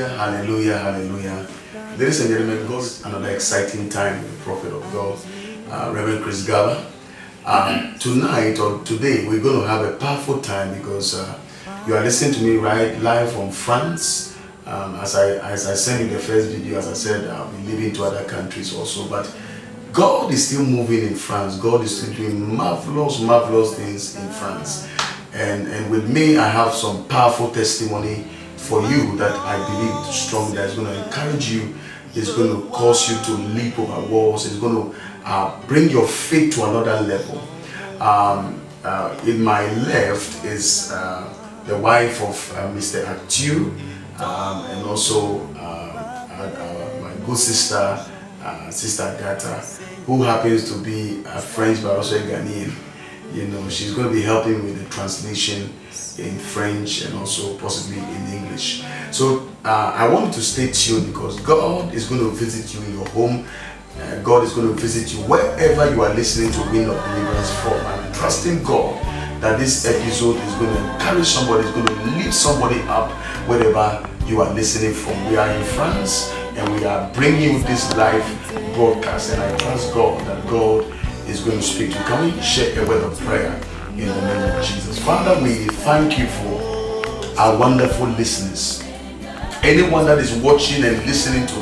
Hallelujah, hallelujah, hallelujah. Ladies and gentlemen, God's another exciting time with the prophet of God, Reverend Chris Gaba. Tonight or today, we're going to have a powerful time because you are listening to me right live from France. As I sent you the first video, as I said, I'll be leaving to other countries also. But God is still moving in France. God is still doing marvelous, marvelous things in France. And with me, I have some powerful testimony for you that I believe strongly that is going to encourage you. It's going to cause you to leap over walls. It's going to bring your faith to another level. In my left is the wife of Mr. Actu, and also my good sister, Sister Agatha, who happens to be a French but also a Ghanaian. You know, she's going to be helping with the translation in French and also possibly in English. So I want you to stay tuned because God is going to visit you in your home. God is going to visit you wherever you are listening to Wind of Deliverance from. I'm trusting God that this episode is going to encourage somebody, is going to lift somebody up wherever you are listening from. We are in France and we are bringing you this live broadcast, and I trust God that God is going to speak to you. Can we share a word of prayer in the name of Jesus? Father, we thank you for our wonderful listeners. Anyone that is watching and listening to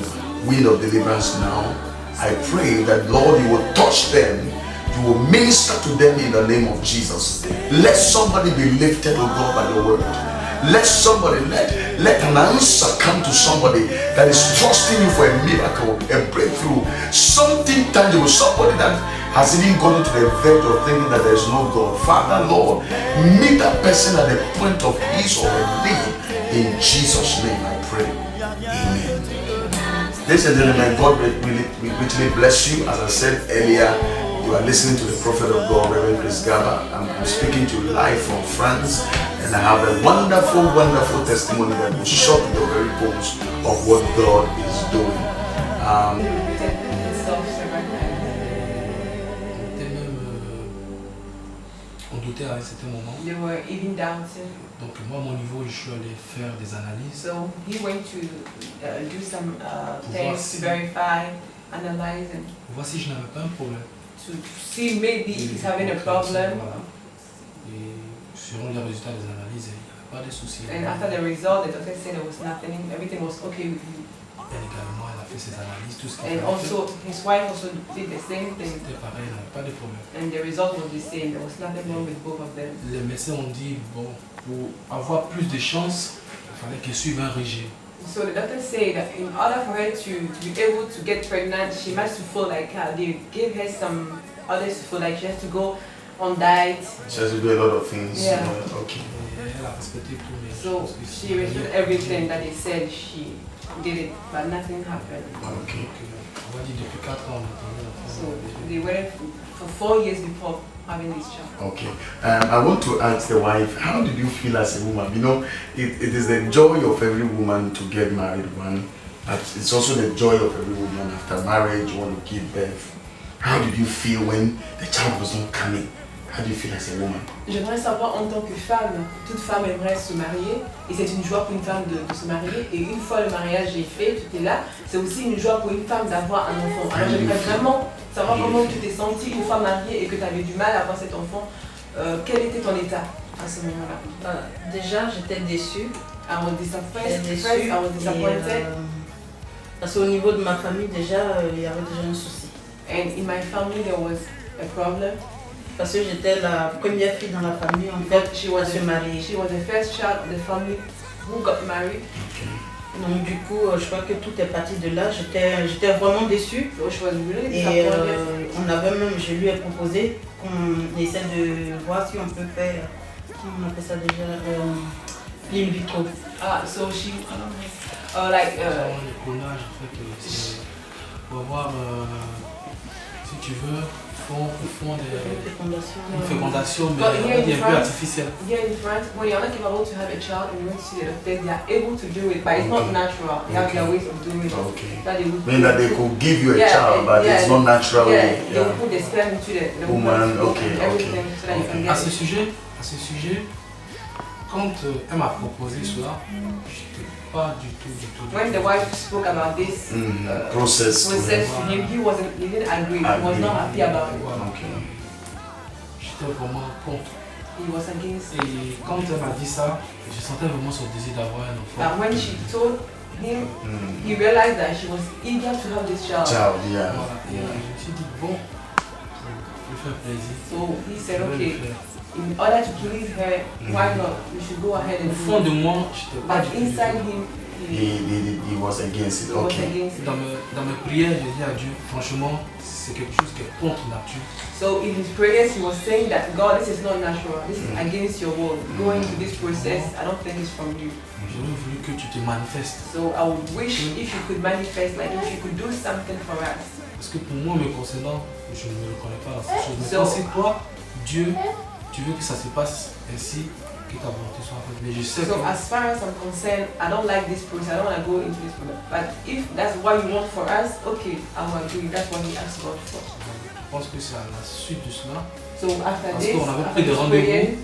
Wind of Deliverance now, I pray that Lord, you will touch them, you will minister to them in the name of Jesus. Let somebody be lifted, oh God, by your word. Let somebody, let an answer come to somebody that is trusting you for a miracle, a breakthrough, something tangible, somebody that has even gone to the verge of thinking that there is no God. Father, Lord, meet that person at the point of his or her need. In Jesus' name I pray. Amen. Ladies and gentlemen, God will richly bless you. As I said earlier, you are listening to the prophet of God, Reverend Chris Gaba. I'm speaking to you live from France, and I have a wonderful, wonderful testimony that will shock your very bones of what God is doing. On doutait à un certain moment. They were even doubting. Donc moi, à mon niveau, je suis allé faire des analyses. So he went to do some things to verify, analyze, and voir si je n'avais pas un problème. to see maybe he's having a problem. Voilà. Et selon les résultats des analyses, il n'y avait pas de soucis. And after the result, the doctor said there was nothing, everything was okay with him. Elle également, elle a fait ses analyses, tout ce qu'il And fallait also, his wife also did the same thing. C'était pareil, il n'y avait pas de problème. And the result was the same. There was nothing wrong with both of them. Les médecins ont dit, bon, pour avoir plus de chance, il fallait qu'elle suive un régime. So the doctor said that in order for her to be able to get pregnant, she must feel like they gave her some others to feel like she has to go on diet. She has to do a lot of things. Yeah. Okay. Elle a respecté tous mes So she respected everything that they said. She did it, but nothing happened. Okay. On va dire depuis 4 ans, on attendait l'enfant. So they waited for 4 years before having this child. Okay. I want to ask the wife, how did you feel as a woman? You know, it is the joy of every woman to get married, one, but it's also the joy of every woman after marriage, you want to give birth. How did you feel when the child was not coming? How do you feel as a woman? J'aimerais savoir en tant que femme, toute femme aimerait se marier et c'est une joie pour une femme de se marier, et une fois le mariage est fait, tout est là, c'est aussi une joie pour une femme d'avoir un enfant. Alors j'aimerais vraiment savoir comment tu t'es sentie une fois mariée et que tu avais du mal à avoir cet enfant. Quel était ton état à ce moment-là? Déjà j'étais déçue. I was disappointed. I was disappointed. Parce qu'au niveau de ma famille déjà, il y avait déjà un souci. And in my family there was a problem. Parce que j'étais la première fille dans la famille en fait à se marier. She was the first child of the family who got married. Donc du coup, je crois que tout est parti de là. J'étais vraiment déçue. So she was really Et disappointed. on avait même, je lui ai proposé qu'on essaie de voir si on peut faire, comment on appelle ça déjà, in vitro. So she, like, Le clonage, en fait, c'est pour avoir, si tu veux, une fécondation, mais un peu artificielle. Here in France, when you're not able to have a child and you want to see the doctor, they are able to do it, but it's not natural. They have their ways of doing it. Okay. That they would Meaning that they could give you a child, but it's not natural. Yeah, they will put the sperm into the Woman, woman's okay, and everything so that you can À get ce it. sujet, quand elle m'a proposé cela, Pas du tout, du tout. When the wife spoke about this Process. process to him, he didn't agree. He was not happy about it. Voilà. Okay. J'étais vraiment contre. He was against it. Et quand elle m'a dit ça, je sentais vraiment son désir d'avoir un enfant. But when she told him, he realized that she was eager to have this child. Child, yeah. Voilà. Et je me suis dit, bon, je vais faire plaisir. So he said, Je vais le okay, faire. in order to please her, why not? We should go ahead Au and fond do de it. moi, j'étais pas But du tout. inside him, He was against it. he was Okay. against it. Dans mes prières, j'ai dit à Dieu, franchement, c'est quelque chose qui est contre nature. So in his prayers, he was saying that God, this is not natural. This is against your will. Going through this process, I don't think it's from you. J'aurais voulu que tu te manifestes. So I would wish if you could manifest, like if you could do something for us. Parce que pour moi, me concernant, je ne me reconnais pas dans cette chose. Mais So- quand c'est toi, Dieu, tu veux que ça se passe ainsi, que ta volonté soit faite. Mais je sais So que as far as I'm concerned, I don't like this process. I don't want to go into this process. But if that's what you want for us, okay, I will agree. That's what he asked God for. je pense que c'est à la suite de cela. So after Parce this, qu'on avait after pris des this rendez-vous. prayer,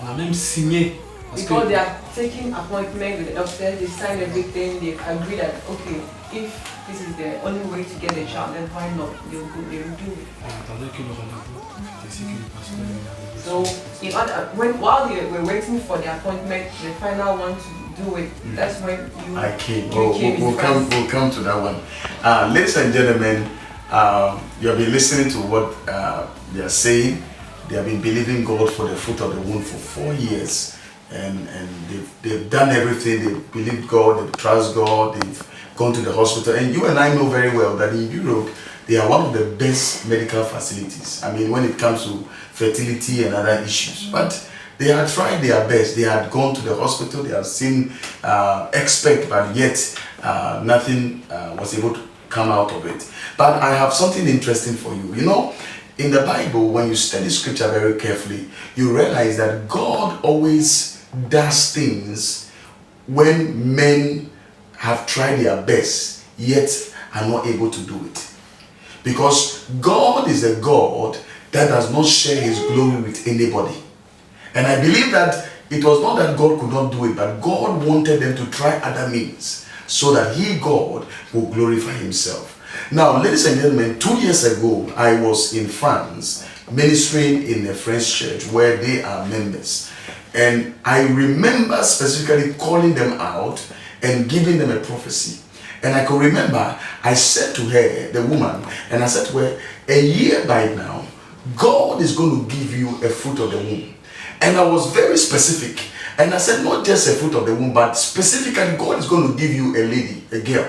On a même signé. Parce que because they are taking appointment with the doctor, they sign everything, they agree that okay, if this is the only way to get a child, then why not? They will do it. on attendait que le rendez-vous était ici que le pasteur est arrivé. So in order, while they were waiting for the appointment, the final one to do it, that's when you I came. You came in We'll come to that one. Ladies and gentlemen, you have been listening to what they are saying. They have been believing God for the fruit of the womb for 4 years. And they've done everything. They've believed God, they've trusted God, they've gone to the hospital. And you and I know very well that in Europe, they are one of the best medical facilities. I mean, when it comes to fertility and other issues. But they had tried their best. They had gone to the hospital, they have seen experts, but yet nothing was able to come out of it. But I have something interesting for you. You know, in the Bible, when you study scripture very carefully, you realize that God always does things when men have tried their best, yet are not able to do it. Because God is a God that does not share his glory with anybody. And I believe that it was not that God could not do it, but God wanted them to try other means so that he, God, will glorify himself. Now, ladies and gentlemen, 2 years ago, I was in France ministering in a French church where they are members. And I remember specifically calling them out and giving them a prophecy. And I can remember, I said to her, the woman, and I said to her, a year by now, God is going to give you a fruit of the womb. And I was very specific. And I said, not just a fruit of the womb, but specifically, God is going to give you a lady, a girl.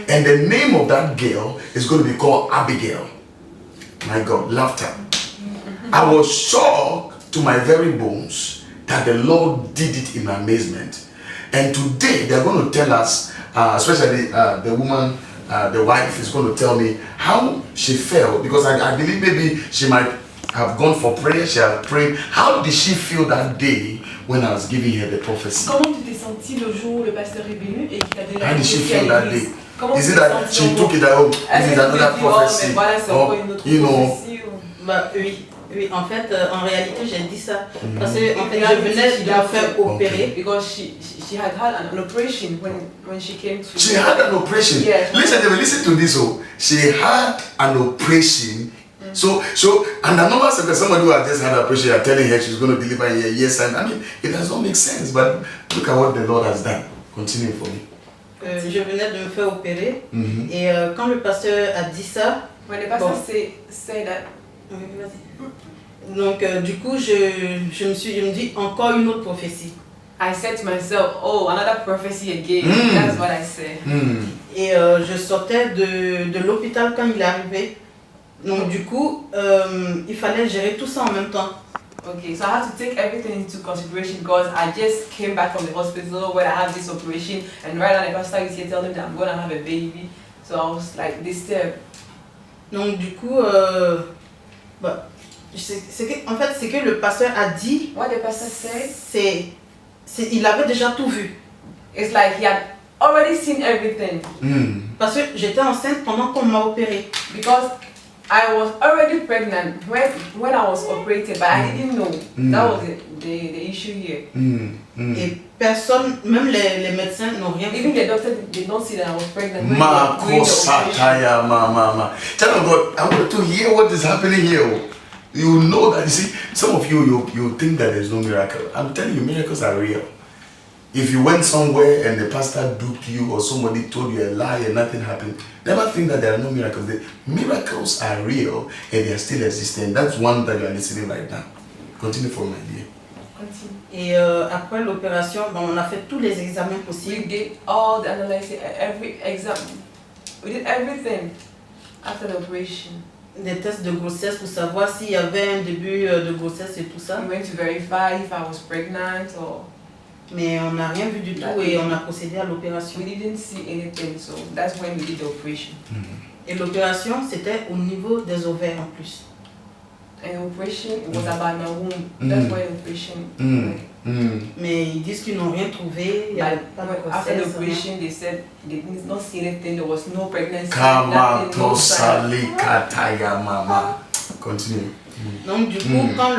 And the name of that girl is going to be called Abigail. My God, laughter. I was shocked to my very bones that the Lord did it in amazement. And today, they're going to tell us, especially the woman, the wife is going to tell me how she felt. Because I believe maybe she might have gone for prayer, she had prayed. How did she feel that day when I was giving her the prophecy? Comment tu t'es senti le jour où le pasteur est venu et qu'il t'a donné How la did she prophétie à feel that l'église? day? Comment Is tu it t'es that senti she au took moment? it at home? Est-ce This is que tu another t'es dit, oh, prophecy. mais voilà, c'est Oh, encore une autre you know, prophétie ou- Bah oui, en fait, en réalité, j'ai dit ça. Parce que en fait, Yeah, je venais de me faire Okay. opérer. Because she had had an operation when she came to. she had an operation. Yes. Listen to this. Oh, she had an operation. So, under normal circumstances, somebody who has just had an operation, you are telling her she's going to deliver in a year's time. I mean, it does not make sense. But look at what the Lord has done. Continue for me. Je venais de me faire opérer. Mhm. Et quand le pasteur a dit ça, When the pastor Bon. say that, donc du coup, je me dis encore une autre prophétie. I said to myself, oh, another prophecy again. Mm. That's what I said. Et je sortais de l'hôpital quand il est arrivé. Donc du coup, il fallait gérer tout ça en même temps. Okay, so I had to take everything into consideration because I just came back from the hospital where I had this operation, and right now the pastor is here telling me that I'm gonna have a baby. So I was like disturbed. Donc du coup, bah, en fait, c'est que le pasteur a dit, What the pastor said, il avait déjà tout vu. it's like he had already seen everything Parce que j'étais enceinte pendant qu'on m'a opéré. because I was already pregnant when I was operated, but I didn't know. That was the issue here. Et personne, même les médecins n'ont rien Even fait. the doctor did not see that I was pregnant. When Ma they were doing the operation. kosataya mama. Child of God, I want to hear what is happening here. You know that, you see, some of you think that there's no miracle. I'm telling you, miracles are real. If you went somewhere and the pastor duped you or somebody told you a lie and nothing happened, never think that there are no miracles. The miracles are real and they are still existing. That's one that you are listening right now. Continue for my dear. Continue. Et après l'opération, bon, on a fait tous les examens We possibles. did all the analysis, every exam. We did everything after the operation. Des tests de grossesse pour savoir s'il y avait un début de grossesse et tout ça. We went to verify if I was pregnant or Mais on n'a rien vu du tout et on a procédé à l'opération. we didn't see anything. So that's when we did the operation. Et l'opération, c'était au niveau des ovaires en plus. And the operation it was about my womb. That's why the operation. Mais ils disent qu'ils n'ont rien trouvé. Il y avait pas de After the grossesse. Rien. operation, they said they did not see anything. There was no pregnancy. Kama Nothing, no sign. tosali kataya mama. Continue. Donc du coup, quand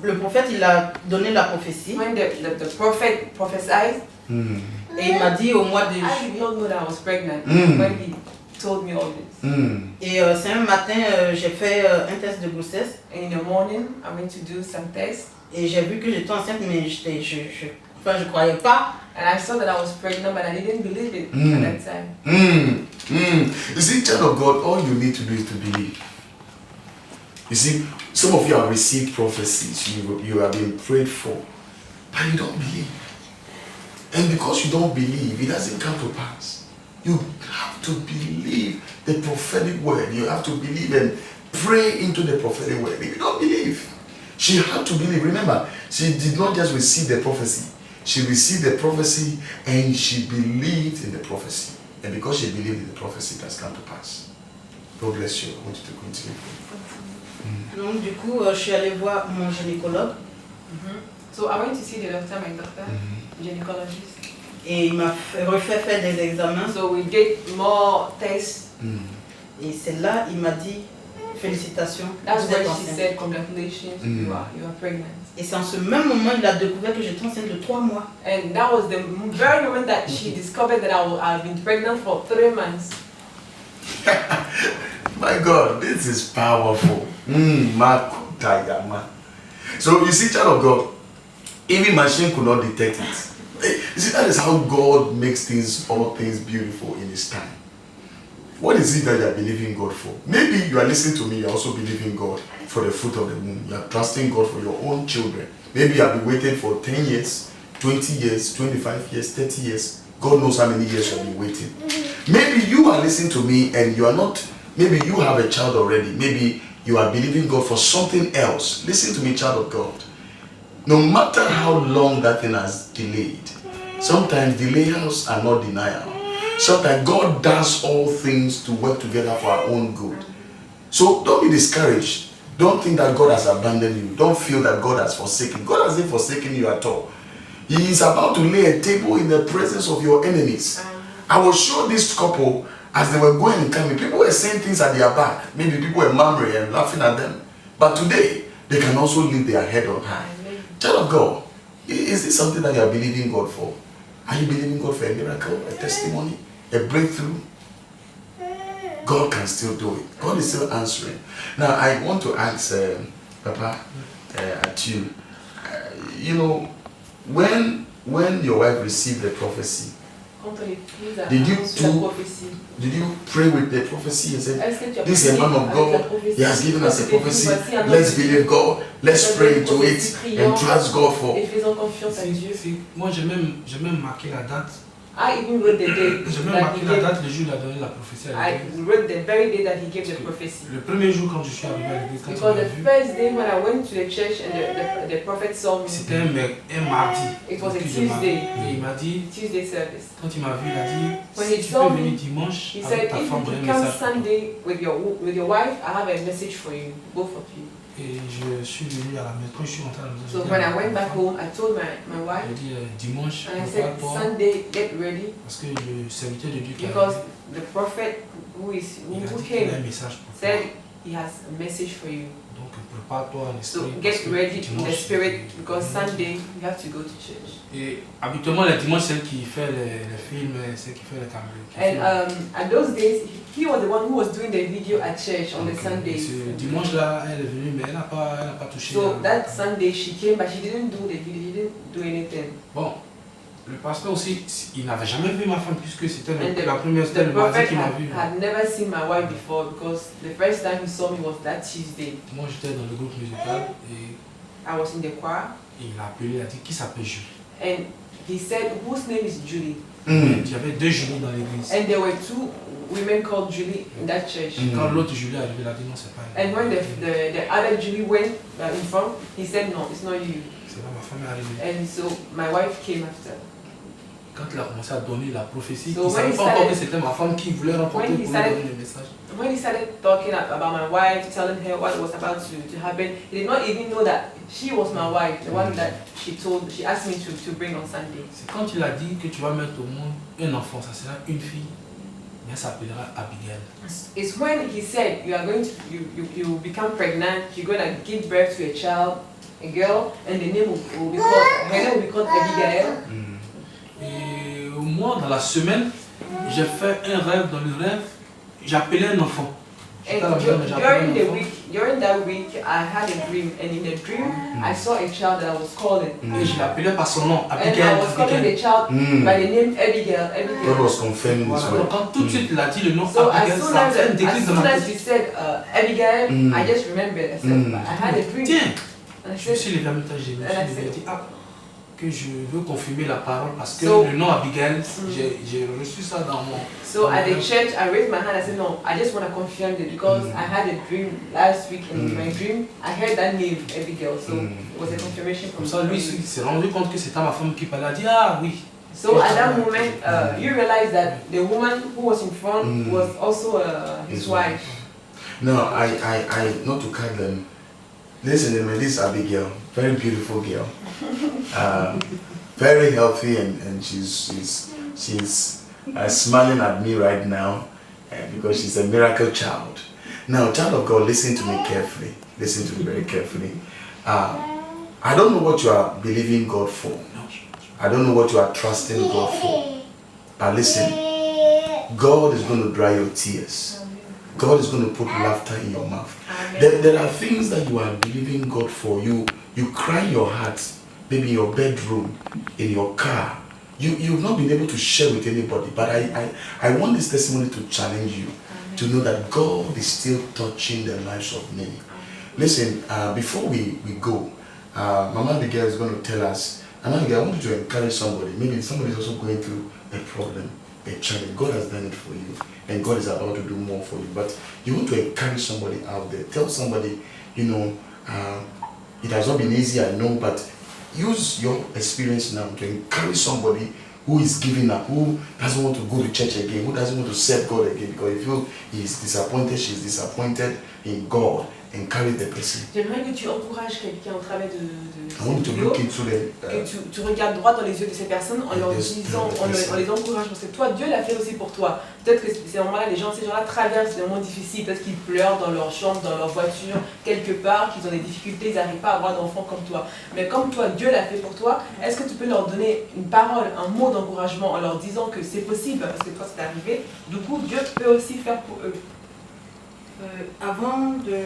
le prophète il a donné la prophétie, When the prophet prophesied, et il m'a dit au mois de I did juillet, not know that I was pregnant Mm. when he told me all this. et c'est un matin, j'ai fait un test de grossesse, And in the morning, I went to do some tests, et j'ai vu que j'étais enceinte, mais je croyais pas. and I saw that I was pregnant, but I didn't believe it at that time. You see, child of God, all you need to do is to believe. You see, some of you have received prophecies, you have been prayed for, but you don't believe. And because you don't believe, it doesn't come to pass. You have to believe the prophetic word. You have to believe and pray into the prophetic word. If you don't believe, she had to believe. Remember, she did not just receive the prophecy. She received the prophecy and she believed in the prophecy. And because she believed in the prophecy, it has come to pass. God bless you. I want you to continue. Donc du coup, je suis allée voir mon gynécologue, So I went to see the doctor, my doctor, gynecologist. et il m'a refait faire des examens. So we did more tests. Et c'est là, il m'a dit, félicitations, That's vous êtes when she enceinte. said, congratulations, you are pregnant. Et c'est en ce même moment, il a découvert que j'étais enceinte de 3 mois. And that was the very moment that she discovered that I've been pregnant for 3 months. My God, this is powerful. So you see, child of God, even machine could not detect it. You see, that is how God makes things, all things beautiful in His time. What is it that you are believing God for? Maybe you are listening to me, you are also believing God for the fruit of the womb. You are trusting God for your own children. Maybe you have been waiting for 10 years, 20 years, 25 years, 30 years. God knows how many years you have been waiting. Maybe you are listening to me and you are not, maybe you have a child already. Maybe you are believing God for something else. Listen to me, child of God. No matter how long that thing has delayed, sometimes delays are not denial. Sometimes God does all things to work together for our own good. So don't be discouraged. Don't think that God has abandoned you. Don't feel that God has forsaken. God hasn't forsaken you at all. He is about to lay a table in the presence of your enemies. I will show this couple as they were going and coming. People were saying things at their back. Maybe people were murmuring and laughing at them. But today, they can also lift their head on high. Child of God, is this something that you are believing God for? Are you believing God for a miracle, a testimony, a breakthrough? God can still do it. God is still answering. Now, I want to ask Papa at you. You know, when your wife received the prophecy, Quand on épouse a Did you reçu la do- prophétie, did you pray with the prophecy and say, est-ce que tu as this is a man of prié avec la God, prophétie? he has given us a Est-ce que tu as dit, prophecy, voici un homme let's de Dieu, believe God, let's pray into it and trust God for. et faisons confiance à Dieu. Moi, j'ai même marqué la date. I even wrote the day J'ai même that marqué he la gave. date, le jour où il a donné la prophétie à I l'église. wrote the very day that he gave the prophecy. Le premier jour, quand je suis arrivé à l'église, quand il Because m'a the vu, first day when I went to the church and the prophet saw me, c'était un mardi. It was a Donc, je Tuesday. Et il m'a dit, Tuesday service. quand il m'a vu, il a dit, When si he tu saw peux me, venir dimanche He avec said, ta if femme, you j'ai un could come message pour toi. Sunday with your wife, I have a message for you, both of you. Et je suis venu à la maison, quand je suis rentré à la maison, So j'ai dit when à I ma went back femme, home, I told my wife, j'ai dit dimanche, and I said, prépare-toi, Sunday, get ready, parce que le serviteur de Dieu qui est because arrivé, the prophet who il a came dit qu'il a un message pour toi. said he has a message for you. Donc prépare-toi en So esprit. get parce que ready in the dimanche, spirit because Sunday you have to go to church. Et habituellement, les dimanches, c'est elle qui fait les films, c'est elle qui fait les caméras. And at those days, he was the one who was doing the video at church on the Sundays. Ce dimanche-là, elle est venue, mais elle n'a pas touché. So that Sunday she came, but she didn't do the video, she didn't do anything. Bon, le pasteur aussi, il n'avait jamais vu ma femme puisque c'était And la première, c'était The le mardi prophet qu'il m'a vu. had never seen my wife before because the first time he saw me was that Tuesday. Moi, j'étais dans le groupe musical et I was in the choir il a appelé, il a dit qui s'appelle Julie. and he said, whose name is Julie? Il y avait deux Julie dans l'église. And there were two women called Julie in that church. Quand l'autre Julie est arrivée, il a dit non, c'est pas elle. And when the other Julie went in front, he said, no, it's not you. C'est là ma femme est arrivée. And so my wife came after. Quand il a commencé à donner la prophétie, So il ne savait when he pas encore started- que c'était ma femme qui voulait remporter when pour he lui started- donner le message. When he started talking about my wife, telling her what was about to happen, he did not even know that she was my wife, the one that she asked me to bring on Sunday. C'est quand il a dit que tu vas mettre au monde un enfant, ça sera une fille, mais elle s'appellera Abigail. It's when he said you are going to you become pregnant, you're going to give birth to a child, a girl, and the name will be called her name will be called Abigail. Et moi, dans la semaine, j'ai fait un rêve. Dans le rêve, j'appelais un enfant. J'étais à la And maison, mais j'appelais un enfant. during that week, I had a dream, and in the dream, I saw a child that I was calling, Et je l'appelais par son nom, and Abigail. I was calling Abigail. the child by the name Abigail. God Abigail. was confirming this Voilà. word. Donc quand tout de suite il a dit le nom So Abigail, ça a fait un déclic dans ma as tête. you said Abigail, I just remembered. I said Mm. I had a dream. Tiens, And I je me said, suis levé à mi-temps, j'ai dit que je veux confirmer la parole parce que So- le nom Abigail, j'ai reçu ça dans mon... so at the church, I raised my hand. I said, no, I just want to confirm it because I had a dream last week, and in my dream, I heard that name, Abigail. So it was a confirmation from Comme ça, lui, God. il s'est rendu compte que c'était ma femme qui parlait. Il a dit, ah oui. So at that moment, you realize that the woman who was in front was also his His wife. No, I not to cut them. Listen, this is Abigail, very beautiful girl, very healthy, and she's smiling at me right now, because she's a miracle child. Now, child of God, listen to me carefully. Listen to me very carefully. I don't know what you are believing God for. I don't know what you are trusting God for. But listen, God is going to dry your tears. God is going to put laughter in your mouth. There are things that you are believing God for. You cry your heart, maybe in your bedroom, in your car. You've not been able to share with anybody. But I want this testimony to challenge you to know that God is still touching the lives of many. Listen, before we go, Mama Abigail is going to tell us, Mama Abigail, I want you to encourage somebody. Maybe somebody is also going through a problem, a challenge. God has done it for you, and God is about to do more for you. But you want to encourage somebody out there. Tell somebody, it has not been easy, I know, but use your experience now to encourage somebody who is giving up, who doesn't want to go to church again, who doesn't want to serve God again, because if he is disappointed, she is disappointed in God. Encourage the person. J'aimerais que tu encourages quelqu'un au travers de I want cette to vidéo, look into the. que tu regardes droit dans les yeux de ces personnes en leur Yes, disant, yes. en les encourageant, parce que toi, Dieu l'a fait aussi pour toi. Peut-être que ces moments-là, ces gens-là traversent des moments difficiles, peut-être qu'ils pleurent dans leur chambre, dans leur voiture, quelque part, qu'ils ont des difficultés, ils n'arrivent pas à avoir d'enfants comme toi. Mais comme toi, Dieu l'a fait pour toi, est-ce que tu peux leur donner une parole, un mot d'encouragement en leur disant que c'est possible, parce que toi, c'est arrivé. Du coup, Dieu peut aussi faire pour eux. Avant de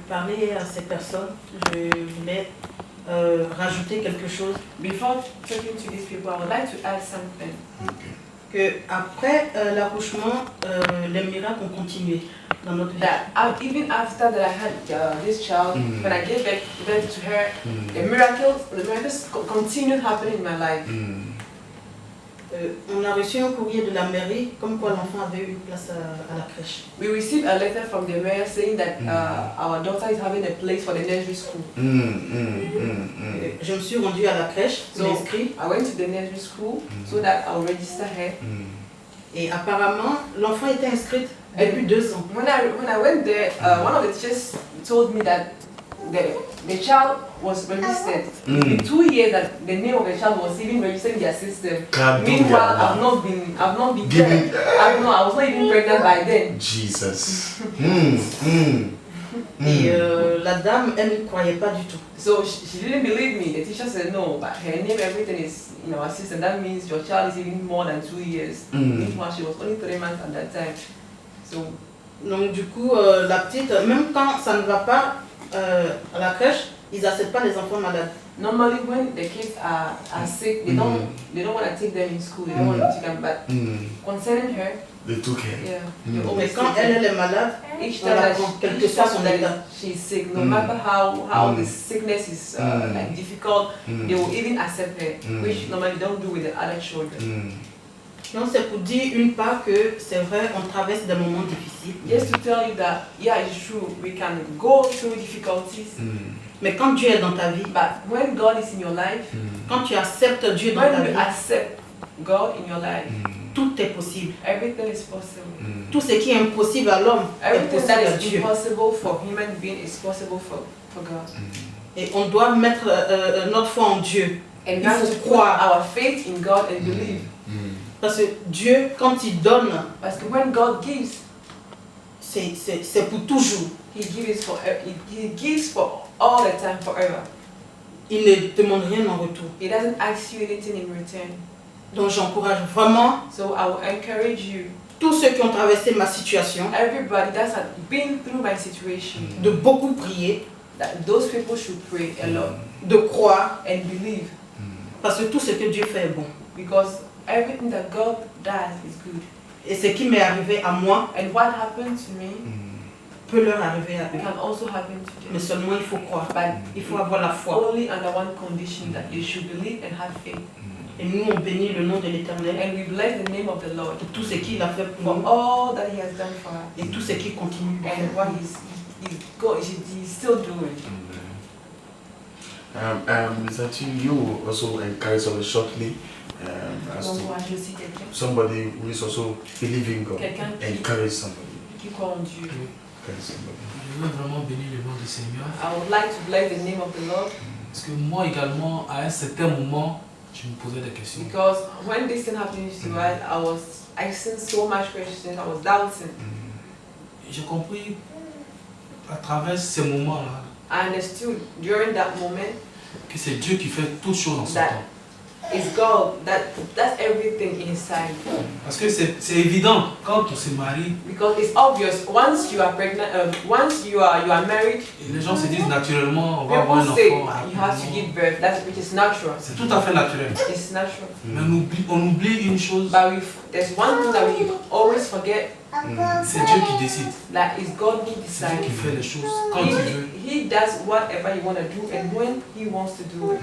parler à ces personnes, je voulais rajouter quelque chose. Before talking to these people, I would like to add something. Okay. Que après l'accouchement, les miracles ont continué dans notre vie. That even after that I had this child, when I gave birth to her, the miracles continued happening in my life. On a reçu un courrier de la mairie comme quoi l'enfant avait eu une place à la crèche. We received a letter from the mayor saying that our daughter is having a place for the nursery school. Je me suis rendue à la crèche, je So l'ai inscrite I went to the nursery school so that I'll register her. et apparemment l'enfant était inscrite depuis 2 ans. When I went there, one of the teachers told me that the child was registered. In 2 years that the name of the child was even registered in their system. Meanwhile, I've not been I was not even pregnant by then. Jesus. Et la dame, elle ne croyait pas du tout. So she didn't believe me. The teacher said no, but her name, everything is in our system. That means your child is even more than 2 years. Meanwhile, she was only 3 months at that time. So Donc du coup, la petite, même quand ça ne va pas à la crèche, ils n'acceptent pas les enfants malades. normally when the kids are sick, they don't want to take them in school. They don't want to take them. But concerning her, They took her. yeah, they Mais always quand take her. elle est malade, Each on time la that prend, quel que each soit time son that état. she's sick, no matter how the sickness is like difficult, they will even accept her, which normally don't do with the other children. Donc c'est pour dire une part que c'est vrai, on traverse des moments difficiles. Just to tell you that, yeah, it's true, we can go through difficulties, Mais quand Dieu est dans ta vie, but when God is in your life, quand tu acceptes Dieu dans ta when you vie, accept God in your life, tout est possible. everything is possible. Tout ce qui est impossible à l'homme est Everything possible that à is Dieu. impossible for human being is possible for God. Et on doit mettre notre foi en Dieu. And Il we have faut to put croire. our faith in God and believe. Parce que Dieu, quand il donne, Parce que when God gives, c'est pour toujours. He gives for all the time, forever. Il ne demande rien en retour. He doesn't ask you anything in return. Donc j'encourage vraiment So I will encourage you, tous ceux qui ont traversé ma situation, everybody that has been through my situation, de beaucoup prier, that those people should pray a lot de croire, and believe, parce que tout ce que Dieu fait est bon. because everything that God does is good. Et ce qui m'est arrivé à moi And what happened to me peut leur arriver à eux. can also happen to Mais them. seulement il faut croire. But Il faut avoir la foi. only under one condition, that you should believe and have faith. Et nous, on bénit le nom de l'Éternel And we bless the name of the Lord pour tout ce qu'il a fait pour for nous all that He has done for us et tout ce qu'il continue de and faire. what He's still doing. That you also encourage us shortly as to J'encourage aussi quelqu'un somebody who is also believing God. Quelqu'un qui- Encourage somebody. qui croit en Dieu. Encourage somebody. Je veux vraiment bénir le nom du Seigneur. I would like to bless the name of the Lord Parce que moi également, à un certain moment, je me posais des questions. because when this thing happened to us, I was asking so much questions, I was doubting. J'ai compris à travers ces moments-là I understood during that moment que c'est Dieu qui fait toutes choses en son That- temps. it's God, that's everything inside. Parce que c'est évident, quand on se marie, Because it's obvious, once you are pregnant, once you are married, et les gens se disent naturellement, on va avoir un people say enfant. you have to rapidement. give birth, which is natural. C'est tout à fait naturel. It's natural. Mais on oublie une chose, But there's one thing that we always forget, c'est Dieu qui décide. that is God who C'est Dieu qui decides. fait les choses quand il veut. He does whatever He want to do and when He wants to do it.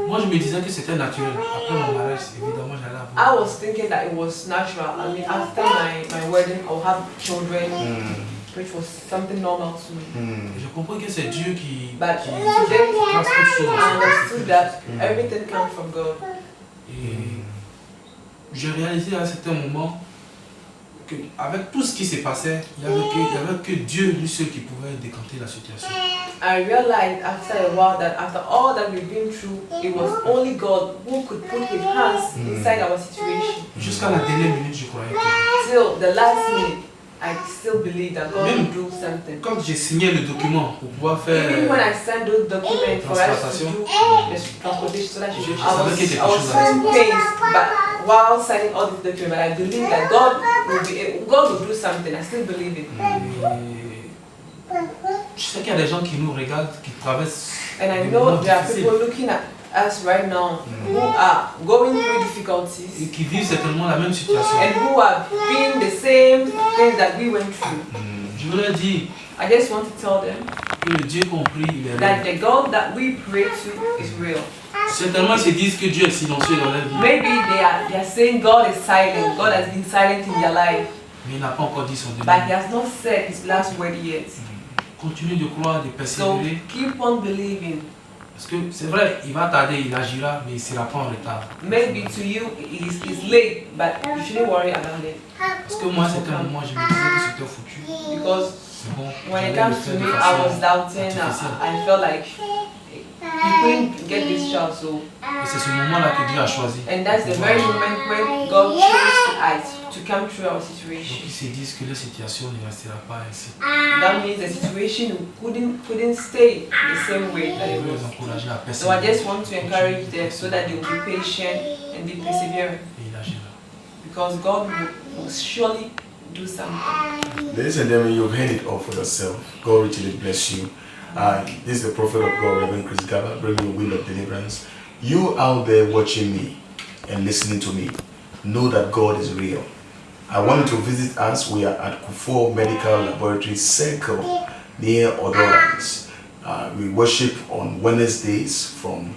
Moi je me disais que c'était naturel. Après mon mariage, évidemment, j'allais I avoir. was thinking that it was natural. I mean, after my wedding, I'll have children, which was something normal to me. Et j'ai compris que c'est Dieu qui But qui today, place toutes choses. I understood that everything comes from God. Et j'ai réalisé à un certain moment qu'avec tout ce qui s'est passé, il n'y avait que Dieu lui seul qui pouvait décanter la situation. I realized after a while that after all that we've been through, it was only God who could put His hands inside our situation. Jusqu'à la dernière minute, je croyais que. Till the last minute, I still believe that God Même will do something. quand j'ai signé le document pour pouvoir faire. Even when I signed those documents for us to Transplantation. do the transportation, so that Je I savais qu'il y a quelque was chose à in pain, but while signing all these documents, but I believe that God will do something. I still believe it. Je sais qu'il y a des gens qui nous regardent, qui traversent. And I des know moments there are difficiles people looking at us right now who are going through et difficulties qui vivent certainement la même situation. and who are being the same things that we went through. Je veux leur dire I just want to tell them que le Dieu compris, il est that réel. the God that we pray to is real. Certainement, ils se disent que Dieu est silencieux dans leur vie, Maybe they are saying God is silent. God has been silent in their life, mais il n'a pas encore dit son but dernier. He has not said His last word yet. Continue de croire, de So persévérer. keep on believing. Parce que c'est vrai, il va tarder, il agira, mais il ne sera pas en retard. Maybe to you it's late, but you shouldn't worry about it. Parce que moi, c'était un moment, je me disais que c'était foutu. Because C'est bon. when it j'allais le comes to faire de me, I façon was doubting. artificielle. I felt like he couldn't get this child, so Et c'est ce moment-là que Dieu a choisi. and that's the very moment when God chose us to come through our Donc situation. ils se disent que la situation ne restera pas ainsi. That means the situation couldn't stay the same way that Je it veux was. les encourager à So I persévérer. just want to encourage them so that they will be patient and be persevering, Et il agira. because God will surely do something. Ladies and gentlemen, you've heard it all for yourself. God richly bless you. This is the prophet of God, Reverend Chris Gaba, bringing you wind of deliverance. You out there watching me and listening to me, know that God is real. I want you to visit us. We are at Kufo Medical Laboratory Circle near Odorans. We worship on Wednesdays from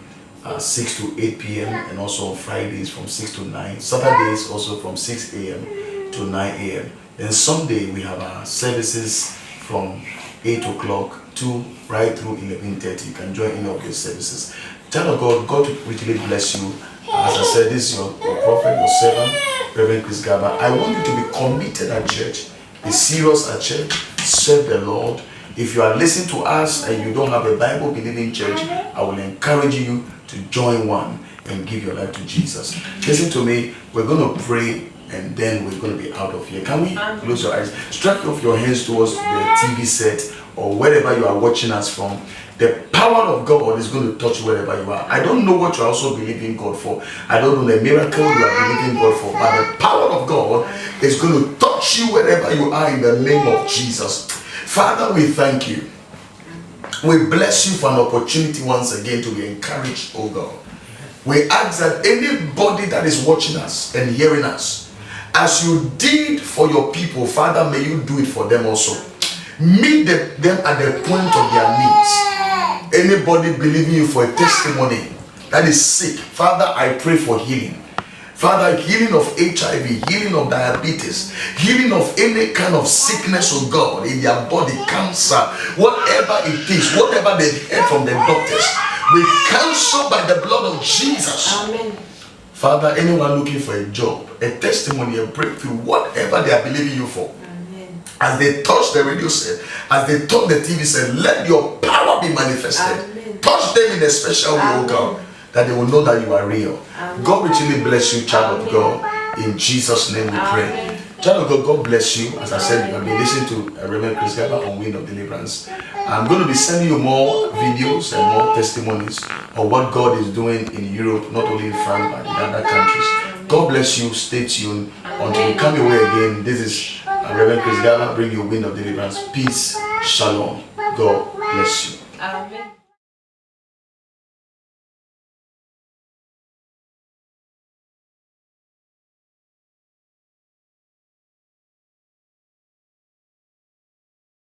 6 to 8 p.m. and also on Fridays from 6 to 9. Saturdays also from 6 a.m. to 9 a.m. Then Sunday we have our services from 8 o'clock to right through 11:30. You can join any of these services. Child of God, God will richly bless you. As I said, this is your prophet, your servant, Reverend Chris Gaba. I want you to be committed at church, be serious at church, serve the Lord. If you are listening to us and you don't have a Bible believing church, I will encourage you to join one and give your life to Jesus. Listen to me, we're going to pray and then we're going to be out of here. Can we close your eyes? Stretch off your hands towards the TV set or wherever you are watching us from. The power of God is going to touch wherever you are. I don't know what you are also believing God for. I don't know the miracle you are believing God for. But the power of God is going to touch you wherever you are in the name of Jesus. Father, we thank you. We bless you for an opportunity once again to be encouraged, oh God. We ask that anybody that is watching us and hearing us, as you did for your people, Father, may you do it for them also. Meet them at the point of their needs. Anybody believing you for a testimony that is sick, Father, I pray for healing. Father, healing of HIV, healing of diabetes, healing of any kind of sickness, oh God, in their body, cancer, whatever it is, whatever they've heard from the doctors, we cancel by the blood of Jesus. Amen. Father, anyone looking for a job, a testimony, a breakthrough, whatever they are believing you for, as they touch the radio set, as they touch the TV set, let your power be manifested. Amen. Touch them in a special way, oh God, that they will know that you are real. Amen. God richly bless you, child of God. In Jesus' name we pray. Amen. Child of God, God bless you. As I said, you have been listening to Reverend Chris Gaba on Wind of Deliverance. I'm going to be sending you more videos and more testimonies of what God is doing in Europe, not only in France, but in other countries. God bless you. Stay tuned until we come your way again. This is Reverend Chris Gaba, bring you Wind of Deliverance. Peace. Shalom. God bless you. Amen.